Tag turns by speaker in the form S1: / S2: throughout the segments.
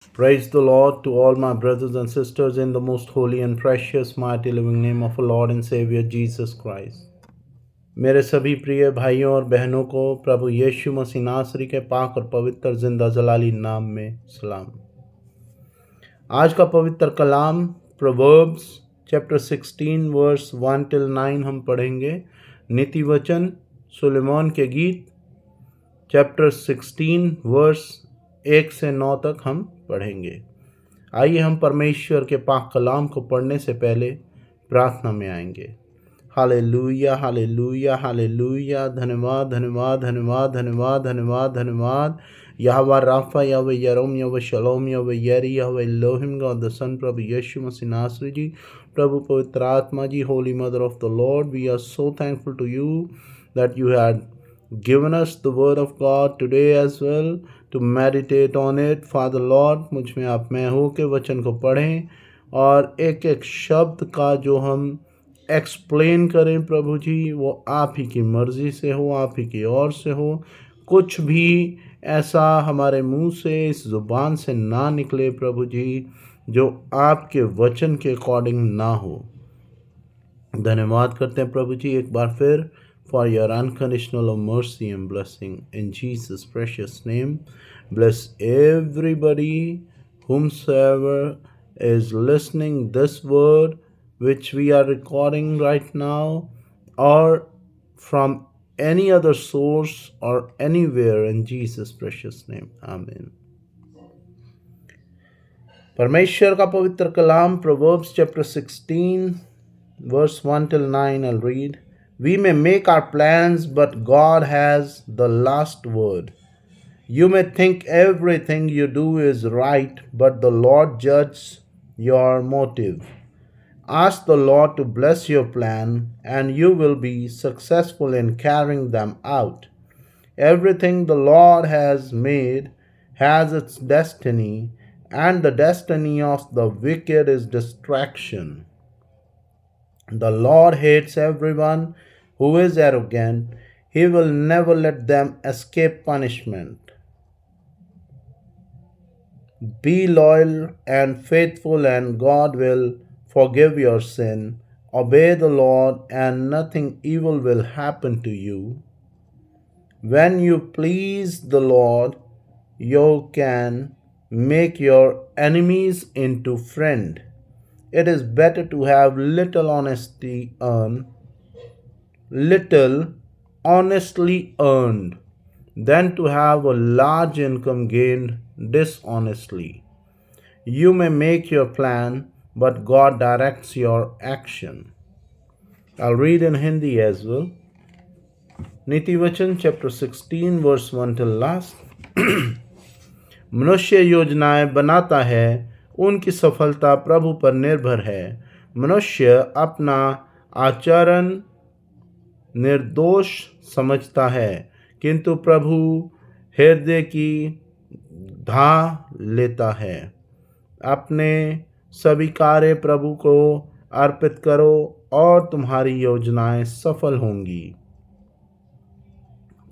S1: Praise the Lord to all my brothers and sisters in the most holy and precious, mighty, living name of our Lord and Savior Jesus Christ. मेरे सभी प्रिय भाइयों और बहनों को प्रभु यीशु मसीह नासरी के पाक और पवित्र जिंदा जलाली नाम में सलाम। आज का पवित्र कलाम प्रोवर्ब्स चैप्टर 16 वर्स 1 till 9 हम पढ़ेंगे। नीति वचन सुलेमान के गीत चैप्टर 16 वर्स 1 से 9 तक हम पढ़ेंगे। आइए हम परमेश्वर के पाक कलाम को पढ़ने से पहले प्रार्थना में आएंगे। Hallelujah hallelujah hallelujah. धन्यवाद धन्यवाद धन्यवाद धन्यवाद धन्यवाद धन्यवाद। यहोवा राफा, यहोवा यरोम, यहोवा शलोम, यहोवा यरी, यहोवा एलोहिम, गॉड द सन, प्रभु यीशु मसीह नासरी जी, प्रभु पवित्र आत्मा ji, holy mother of the Lord, we are so thankful to you that you had given us the word of God today as well to meditate on it. Father Lord, मुझ में आप मैं हो के वचन को पढ़ें और एक एक शब्द का जो हम एक्सप्लेन करें प्रभु जी, वो आप ही की मर्ज़ी से हो, आप ही की ओर से हो। कुछ भी ऐसा हमारे मुंह से, इस ज़ुबान से ना निकले प्रभु जी जो आपके वचन के अकॉर्डिंग ना हो। धन्यवाद करते हैं प्रभु जी एक बार फिर for your unconditional mercy and blessing. In Jesus' precious name, bless everybody whomsoever is listening this word which we are recording right now, or from any other source or anywhere, in Jesus' precious name. Amen. परमेश्वर का पवित्र कलाम Proverbs chapter 16 verse 1 till 9 I'll read. We may make our plans, but God has the last word. You may think everything you do is right, but the Lord judges your motive. Ask the Lord to bless your plan, and you will be successful in carrying them out. Everything the Lord has made has its destiny, and the destiny of the wicked is distraction. The Lord hates everyone who is arrogant. He will never let them escape punishment. Be loyal and faithful, and God will forgive your sin. Obey the Lord, and nothing evil will happen to you. When you please the Lord, you can make your enemies into friends. It is better to have little honestly earned than to have a large income gained dishonestly. You may make your plan, but God directs your action. I'll read in Hindi as well. नीति वचन chapter 16 verse 1 till last. मनुष्य योजनाएं बनाता है, उनकी सफलता प्रभु पर निर्भर है। मनुष्य अपना आचरण निर्दोष समझता है, किंतु प्रभु हृदय की धा लेता है। अपने सभी कार्य प्रभु को अर्पित करो और तुम्हारी योजनाएं सफल होंगी।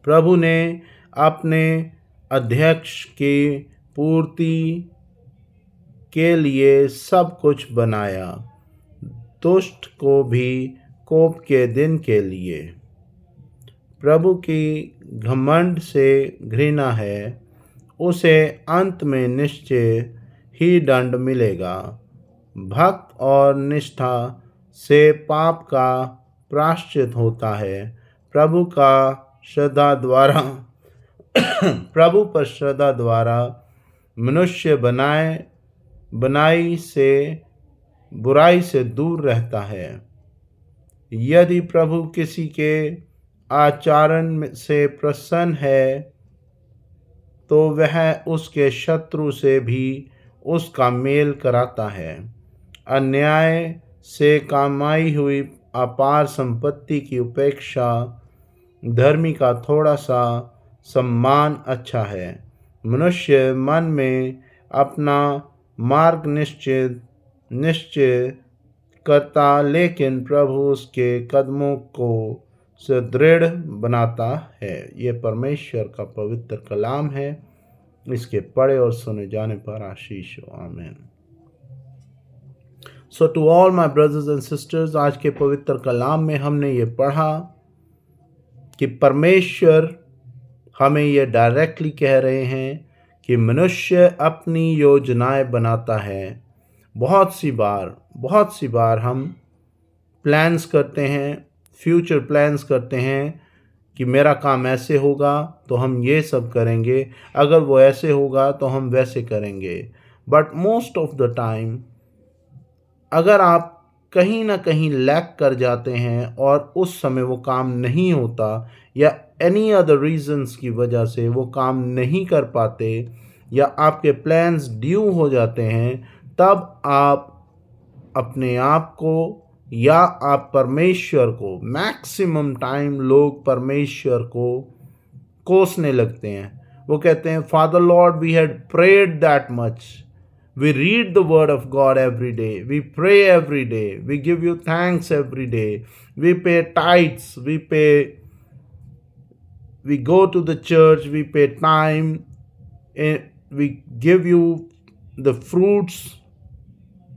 S1: प्रभु ने अपने अध्यक्ष की पूर्ति के लिए सब कुछ बनाया, दुष्ट को भी कोप के दिन के लिए। प्रभु की घमंड से घृणा है, उसे अंत में निश्चय ही दंड मिलेगा। भक्त और निष्ठा से पाप का प्रायश्चित होता है। प्रभु पर श्रद्धा द्वारा मनुष्य बुराई से दूर रहता है। यदि प्रभु किसी के आचरण से प्रसन्न है, तो वह उसके शत्रु से भी उसका मेल कराता है। अन्याय से कमाई हुई अपार संपत्ति की उपेक्षा धर्मी का थोड़ा सा सम्मान अच्छा है। मनुष्य मन में अपना मार्ग निश्चय करता, लेकिन प्रभु उसके कदमों को सुदृढ़ बनाता है। ये परमेश्वर का पवित्र कलाम है। इसके पढ़े और सुने जाने पर आशीष हो। आमीन। So to all my brothers and sisters, आज के पवित्र कलाम में हमने ये पढ़ा कि परमेश्वर हमें ये डायरेक्टली कह रहे हैं कि मनुष्य अपनी योजनाएं बनाता है। बहुत सी बार हम प्लान्स करते हैं, फ्यूचर प्लान्स करते हैं कि मेरा काम ऐसे होगा तो हम ये सब करेंगे, अगर वो ऐसे होगा तो हम वैसे करेंगे। But most of the time अगर आप कहीं ना कहीं लैक कर जाते हैं और उस समय वो काम नहीं होता या एनी अदर रीजंस की वजह से वो काम नहीं कर पाते या आपके प्लान्स ड्यू हो जाते हैं, तब आप अपने आप को या आप परमेश्वर को, मैक्सिमम टाइम लोग परमेश्वर को कोसने लगते हैं। वो कहते हैं, father lord, we had prayed that much, we read the word of God every day, we pray every day, we give you thanks every day, we pay tithes, we go to the church, we pay time, we give you the fruits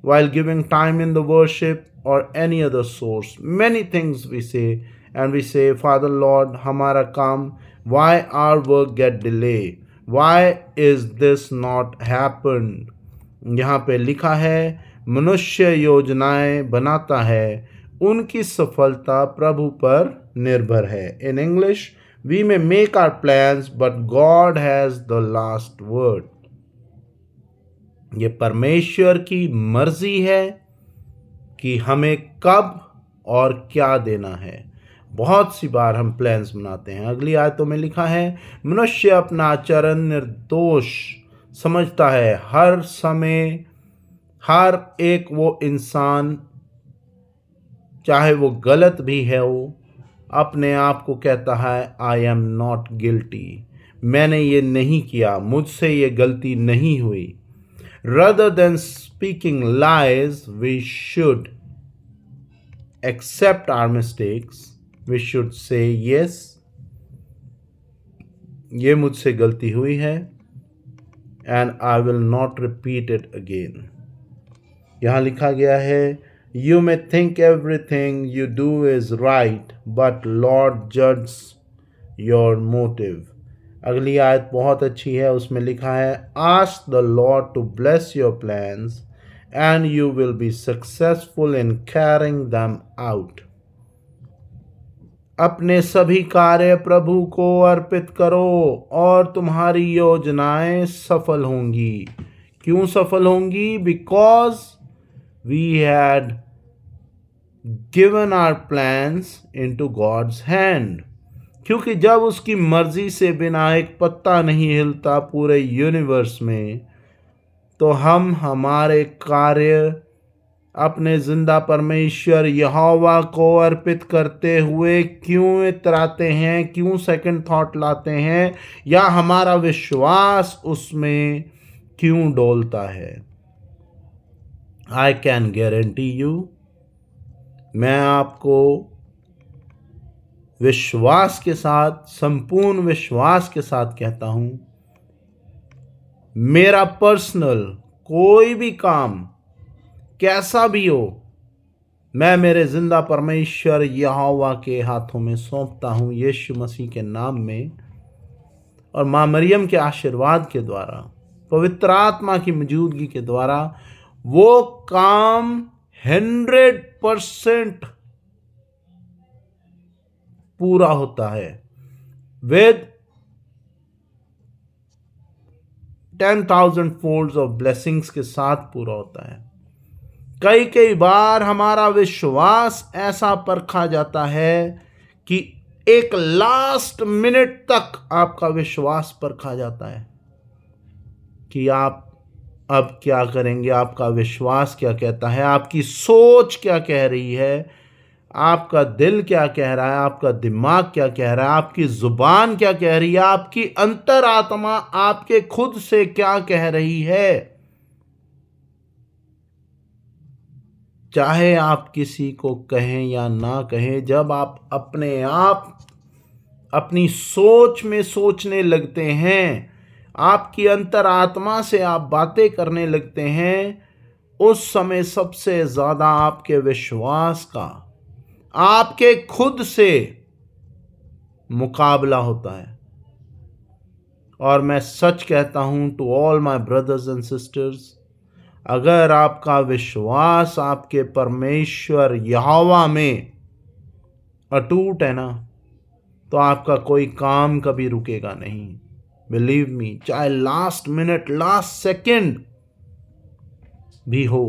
S1: while giving time in the worship or any other source. Many things we say, and we say, Father Lord, hamara काम, why our work get delay, why is this not happened? यहाँ पे लिखा है, मनुष्य योजनाएं बनाता है, उनकी सफलता प्रभु पर निर्भर है। In English, we may make our plans but God has the last word. ये परमेश्वर की मर्जी है कि हमें कब और क्या देना है। बहुत सी बार हम प्लान्स बनाते हैं। अगली आयतों में लिखा है, मनुष्य अपना आचरण निर्दोष समझता है। हर समय हर एक वो इंसान, चाहे वो गलत भी है, वो अपने आप को कहता है, आई एम नॉट गिल्टी, मैंने ये नहीं किया, मुझसे ये गलती नहीं हुई। Rather than speaking lies, we should accept our mistakes. We should say, yes, ये मुझसे गलती हुई है, and I will not repeat it again. यहाँ लिखा गया है, you may think everything you do is right, but Lord judges your motive. अगली आयत बहुत अच्छी है, उसमें लिखा है, ask the Lord to bless your plans and you will be successful in carrying them out. अपने सभी कार्य प्रभु को अर्पित करो और तुम्हारी योजनाएं सफल होंगी। क्यों सफल होंगी? Because we had given our plans into God's hand. क्योंकि जब उसकी मर्जी से बिना एक पत्ता नहीं हिलता पूरे यूनिवर्स में, तो हम हमारे कार्य अपने जिंदा परमेश्वर यहोवा को अर्पित करते हुए क्यों इतराते हैं, क्यों सेकंड थॉट लाते हैं, या हमारा विश्वास उसमें क्यों डोलता है? आई कैन गारंटी यू, मैं आपको विश्वास के साथ, संपूर्ण विश्वास के साथ कहता हूं, मेरा पर्सनल कोई भी काम कैसा भी हो, मैं मेरे जिंदा परमेश्वर यहोवा के हाथों में सौंपता हूं, यीशु मसीह के नाम में। और माँ मरियम के आशीर्वाद के द्वारा, पवित्र आत्मा की मौजूदगी के द्वारा वो काम 100% पूरा होता है, विद 10,000 फोल्ड्स ऑफ ब्लेसिंग्स के साथ पूरा होता है। कई बार हमारा विश्वास ऐसा परखा जाता है कि एक लास्ट मिनट तक आपका विश्वास परखा जाता है कि आप अब क्या करेंगे, आपका विश्वास क्या कहता है, आपकी सोच क्या कह रही है, आपका दिल क्या कह रहा है, आपका दिमाग क्या कह रहा है, आपकी जुबान क्या कह रही है, आपकी अंतरात्मा आपके खुद से क्या कह रही है। चाहे आप किसी को कहें या ना कहें, जब आप अपने आप अपनी सोच में सोचने लगते हैं, आपकी अंतरात्मा से आप बातें करने लगते हैं, उस समय सबसे ज़्यादा आपके विश्वास का, आपके खुद से मुकाबला होता है। और मैं सच कहता हूं to all my brothers and sisters, अगर आपका विश्वास आपके परमेश्वर यहोवा में अटूट है ना, तो आपका कोई काम कभी रुकेगा नहीं। बिलीव मी, चाहे लास्ट मिनट, लास्ट सेकंड भी हो,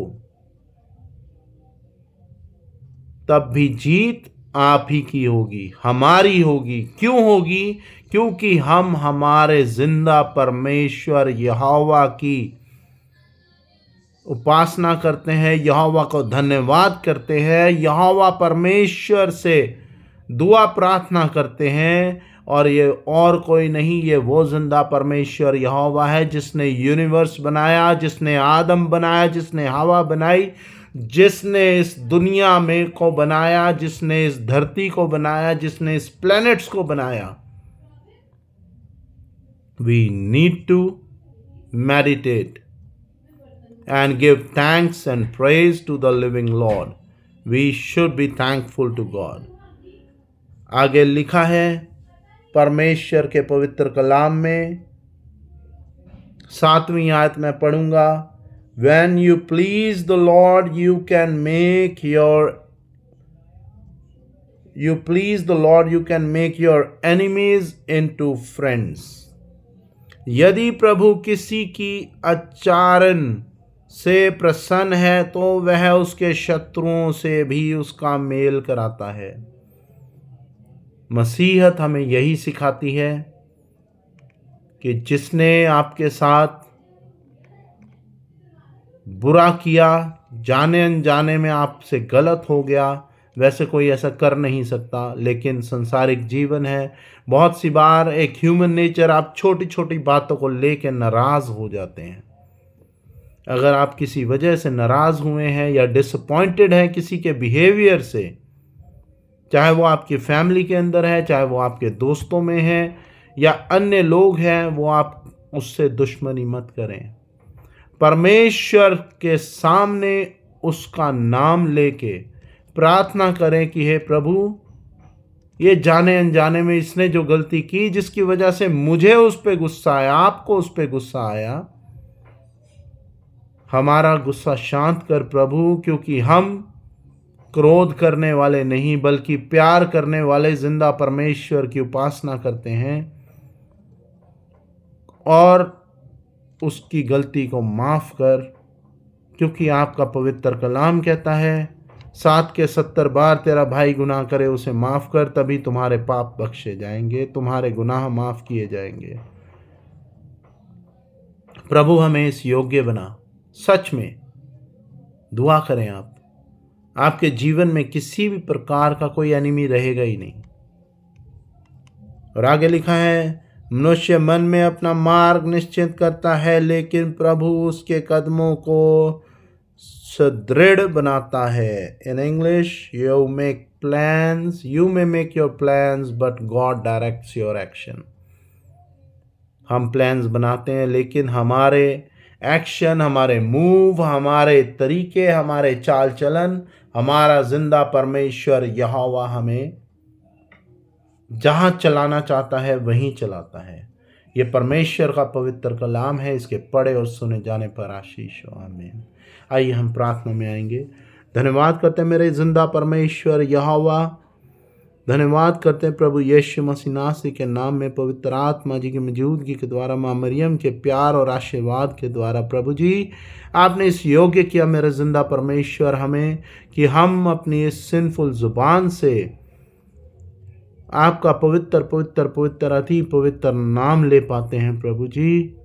S1: तब भी जीत आप ही की होगी, हमारी होगी। क्यों होगी? क्योंकि हम हमारे जिंदा परमेश्वर यहोवा की उपासना करते हैं, यहोवा को धन्यवाद करते हैं, यहोवा परमेश्वर से दुआ प्रार्थना करते हैं। और ये और कोई नहीं, ये वो जिंदा परमेश्वर यहोवा है जिसने यूनिवर्स बनाया, जिसने आदम बनाया, जिसने हवा बनाई, जिसने इस दुनिया में को बनाया, जिसने इस धरती को बनाया, जिसने इस प्लैनेट्स को बनाया। We need to meditate and give thanks and praise to the living Lord. We should be thankful to God. आगे लिखा है परमेश्वर के पवित्र कलाम में, 7वीं आयत में पढ़ूंगा। When you please the Lord, you can make your enemies into friends. यदि प्रभु किसी की आचरण से प्रसन्न है, तो वह उसके शत्रुओं से भी उसका मेल कराता है। मसीहत हमें यही सिखाती है कि जिसने आपके साथ बुरा किया, जाने अनजाने में आपसे गलत हो गया, वैसे कोई ऐसा कर नहीं सकता। लेकिन संसारिक जीवन है, बहुत सी बार एक ह्यूमन नेचर, आप छोटी छोटी बातों को लेकर नाराज हो जाते हैं। अगर आप किसी वजह से नाराज हुए हैं या डिसअपॉइंटेड हैं किसी के बिहेवियर से, चाहे वो आपकी फैमिली के अंदर है, चाहे वो आपके दोस्तों में है या अन्य लोग हैं, वो आप उससे दुश्मनी मत करें। परमेश्वर के सामने उसका नाम लेके प्रार्थना करें कि हे प्रभु, ये जाने अनजाने में इसने जो गलती की, जिसकी वजह से मुझे उस पर गुस्सा आया, आपको उस पर गुस्सा आया, हमारा गुस्सा शांत कर प्रभु, क्योंकि हम क्रोध करने वाले नहीं बल्कि प्यार करने वाले जिंदा परमेश्वर की उपासना करते हैं। और उसकी गलती को माफ़ कर, क्योंकि आपका पवित्र कलाम कहता है 7 के 70 बार तेरा भाई गुनाह करे उसे माफ़ कर, तभी तुम्हारे पाप बख्शे जाएंगे, तुम्हारे गुनाह माफ़ किए जाएंगे। प्रभु हमें इस योग्य बना। सच में दुआ करें आप, आपके जीवन में किसी भी प्रकार का कोई एनिमी रहेगा ही नहीं। और आगे लिखा है, मनुष्य मन में अपना मार्ग निश्चित करता है, लेकिन प्रभु उसके कदमों को सुदृढ़ बनाता है। In English, you may make your plans but God directs your action. हम प्लान्स बनाते हैं, लेकिन हमारे एक्शन, हमारे मूव, हमारे तरीके, हमारे चाल चलन, हमारा जिंदा परमेश्वर यहोवा हमें जहाँ चलाना चाहता है वहीं चलाता है। ये परमेश्वर का पवित्र कलाम है, इसके पढ़े और सुने जाने पर आशीष हो। आमीन। आइए हम प्रार्थना में आएंगे। धन्यवाद करते हैं मेरे जिंदा परमेश्वर यहोवा, धन्यवाद करते हैं प्रभु यीशु मसीह नासरी के नाम में, पवित्र आत्मा जी की मौजूदगी के द्वारा, माँ मरियम के प्यार और आशीर्वाद के द्वारा प्रभु जी आपने इस योग्य किया मेरे जिंदा परमेश्वर हमें, कि हम अपनी इस सिंफुल जुबान से आपका पवित्र पवित्र पवित्र अति पवित्र नाम ले पाते हैं। प्रभु जी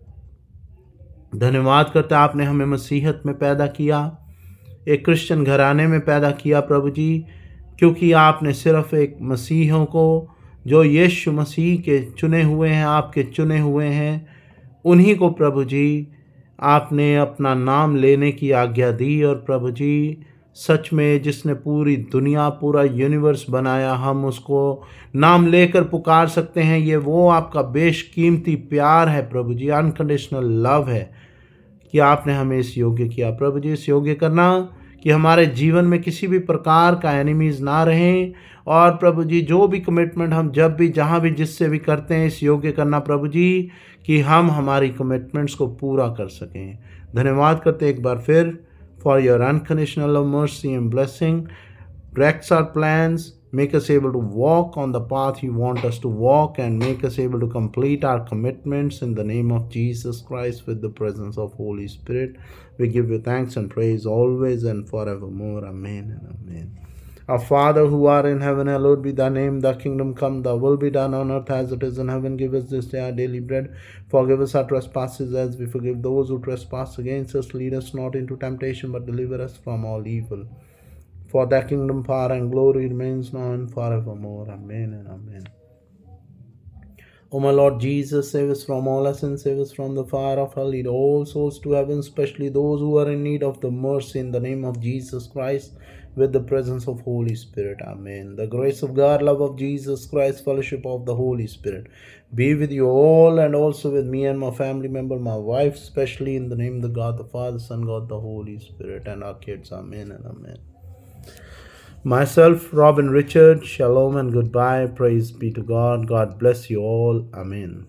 S1: धन्यवाद करते हैं, आपने हमें मसीहत में पैदा किया, एक क्रिश्चियन घराने में पैदा किया प्रभु जी, क्योंकि आपने सिर्फ एक मसीहों को, जो यीशु मसीह के चुने हुए हैं, आपके चुने हुए हैं, उन्हीं को प्रभु जी आपने अपना नाम लेने की आज्ञा दी। और प्रभु जी सच में जिसने पूरी दुनिया, पूरा यूनिवर्स बनाया, हम उसको नाम लेकर पुकार सकते हैं। ये वो आपका बेशकीमती प्यार है प्रभु जी, अनकंडीशनल लव है कि आपने हमें इस योग्य किया। प्रभु जी, इस योग्य करना कि हमारे जीवन में किसी भी प्रकार का एनिमीज़ ना रहें, और प्रभु जी जो भी कमिटमेंट हम जब भी, जहाँ भी, जिससे भी करते हैं, इस योग्य करना प्रभु जी कि हम हमारी कमिटमेंट्स को पूरा कर सकें। धन्यवाद करते एक बार फिर for your unconditional love, mercy, and blessing. Directs our plans, make us able to walk on the path you want us to walk, and make us able to complete our commitments in the name of Jesus Christ with the presence of Holy Spirit. We give you thanks and praise always and forevermore. Amen and amen. Our Father who art in heaven, hallowed be thy name. Thy kingdom come, thy will be done on earth as it is in heaven. Give us this day our daily bread. Forgive us our trespasses as we forgive those who trespass against us. Lead us not into temptation, but deliver us from all evil. For thy kingdom, power, and glory remains now and forevermore. Amen and amen. O my Lord Jesus, save us from all our sins, save us from the fire of hell, lead all souls to heaven, especially those who are in need of the mercy, in the name of Jesus Christ, with the presence of Holy Spirit. Amen. The grace of God, love of Jesus Christ, fellowship of the Holy Spirit be with you all, and also with me and my family member, my wife, especially, in the name of the God, the Father, Son, God, the Holy Spirit, and our kids. Amen and amen. Myself, Robin Richard, shalom and goodbye. Praise be to God. God bless you all. Amen.